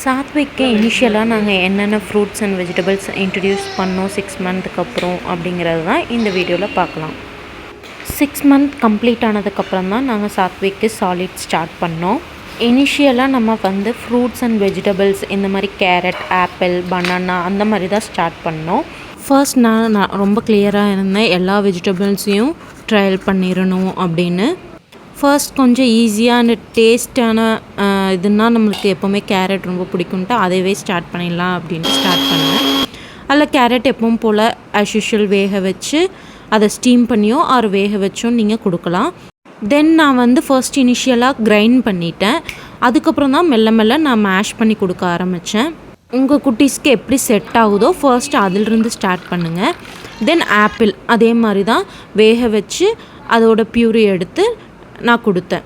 சாத்விக்கு இனிஷியலாக நாங்கள் என்னென்ன ஃப்ரூட்ஸ் அண்ட் வெஜிடபிள்ஸ் இன்ட்ரடியூஸ் பண்ணோம் 6 மந்த்துக்கு அப்புறம் அப்படிங்கிறது தான் இந்த வீடியோவில் பார்க்கலாம். 6 மந்த் கம்ப்ளீட் ஆனதுக்கப்புறம் தான் நாங்கள் சாத்விக்கு சாலிட் ஸ்டார்ட் பண்ணோம். இனிஷியலாக நம்ம ஃப்ரூட்ஸ் அண்ட் வெஜிடபிள்ஸ் இந்த மாதிரி கேரட், ஆப்பிள், பனானா அந்த மாதிரி தான் ஸ்டார்ட் பண்ணோம். ஃபர்ஸ்ட் நான் ரொம்ப கிளியராக இருந்தேன், எல்லா வெஜிடபிள்ஸையும் ட்ரையல் பண்ணிடணும் அப்படின்னு. ஃபர்ஸ்ட் கொஞ்சம் ஈஸியான டேஸ்டான இதுன்னா நம்மளுக்கு எப்போவுமே கேரட் ரொம்ப பிடிக்கும்ட்டு அதைவே ஸ்டார்ட் பண்ணிடலாம் அப்படின்ட்டு ஸ்டார்ட் பண்ணேன். அதில் கேரட் எப்பவும் போல் ஆஸ் யூஷுவல் வேக வச்சு அதை ஸ்டீம் பண்ணியோ ஆறு வேக வச்சோ நீங்கள் கொடுக்கலாம். தென் நான் ஃபர்ஸ்ட் இனிஷியலாக கிரைண்ட் பண்ணிட்டேன். அதுக்கப்புறம் தான் மெல்ல மெல்ல நான் மேஷ் பண்ணி கொடுக்க ஆரம்பித்தேன். உங்கள் குட்டீஸ்க்கு எப்படி செட் ஆகுதோ ஃபர்ஸ்ட் அதிலிருந்து ஸ்டார்ட் பண்ணுங்கள். தென் ஆப்பிள் அதே மாதிரி தான் வேக வச்சு அதோட பியூரி எடுத்து நான் கொடுத்தேன்.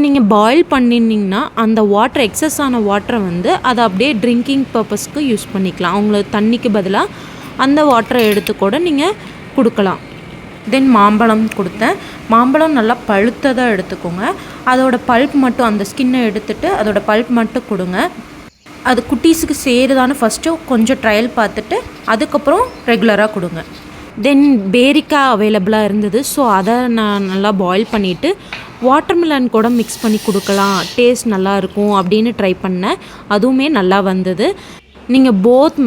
நீங்கள் பாயில் பண்ணினீங்கன்னா அந்த வாட்டர் எக்ஸஸ் ஆன வாட்டரை அதை அப்படியே ட்ரிங்கிங் பர்பஸ்க்கு யூஸ் பண்ணிக்கலாம். அவங்களுக்கு தண்ணிக்கு பதிலாக அந்த வாட்டரை எடுத்து கூட நீங்கள் கொடுக்கலாம். தென் மாம்பழம் கொடுத்தேன். மாம்பழம் நல்லா பழுத்ததாக எடுத்துக்கோங்க. அதோட பல்ப் மட்டும் அந்த ஸ்கின்னை எடுத்துகிட்டு அதோட பல்ப் மட்டும் கொடுங்க. அது குட்டீஸுக்கு சேருதான்னு ஃபஸ்ட்டு கொஞ்சம் ட்ரையல் பார்த்துட்டு அதுக்கப்புறம் ரெகுலராக கொடுங்க. தென் பேரிக்காய் அவைலபிளாக இருந்தது, ஸோ அதை நான் நல்லா பாயில் பண்ணிவிட்டு வாட்டர்மெலன் கூட மிக்ஸ் பண்ணி கொடுக்கலாம், டேஸ்ட் நல்லாயிருக்கும் அப்படின்னு ட்ரை பண்ணேன். அதுவுமே நல்லா வந்தது. நீங்கள் போத்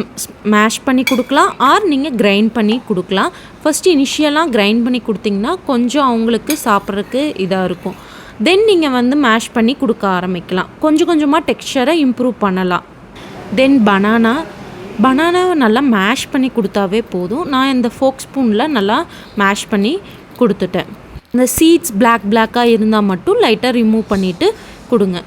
மேஷ் பண்ணி கொடுக்கலாம் ஆர் நீங்கள் கிரைண்ட் பண்ணி கொடுக்கலாம். ஃபஸ்ட்டு இனிஷியலாக கிரைண்ட் பண்ணி கொடுத்திங்கன்னா கொஞ்சம் அவங்களுக்கு சாப்பிட்றதுக்கு இதாக இருக்கும். தென் நீங்கள் மேஷ் பண்ணி கொடுக்க ஆரம்பிக்கலாம். கொஞ்சம் கொஞ்சமாக டெக்ஸ்சரை இம்ப்ரூவ் பண்ணலாம். தென் பனானாவை நல்லா மேஷ் பண்ணி கொடுத்தாவே போதும். நான் இந்த ஃபோக் ஸ்பூனில் நல்லா மேஷ் பண்ணி கொடுத்துட்டேன். இந்த சீட்ஸ் பிளாக்காக இருந்தால் மட்டும் லைட்டாக ரிமூவ் பண்ணிவிட்டு கொடுங்க.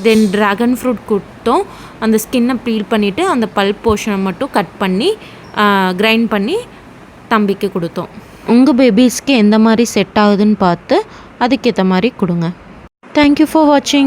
தென் ட்ராகன் ஃப்ரூட் கொடுத்தோம். அந்த ஸ்கின்னை பீல் பண்ணிவிட்டு அந்த பல்ப் போர்ஷனை மட்டும் கட் பண்ணி கிரைண்ட் பண்ணி தம்பிக்கு கொடுத்தோம். உங்கள் பேபிஸ்க்கு எந்த மாதிரி செட் ஆகுதுன்னு பார்த்து அதுக்கேற்ற மாதிரி கொடுங்க. தேங்க்யூ ஃபார் வாட்சிங்.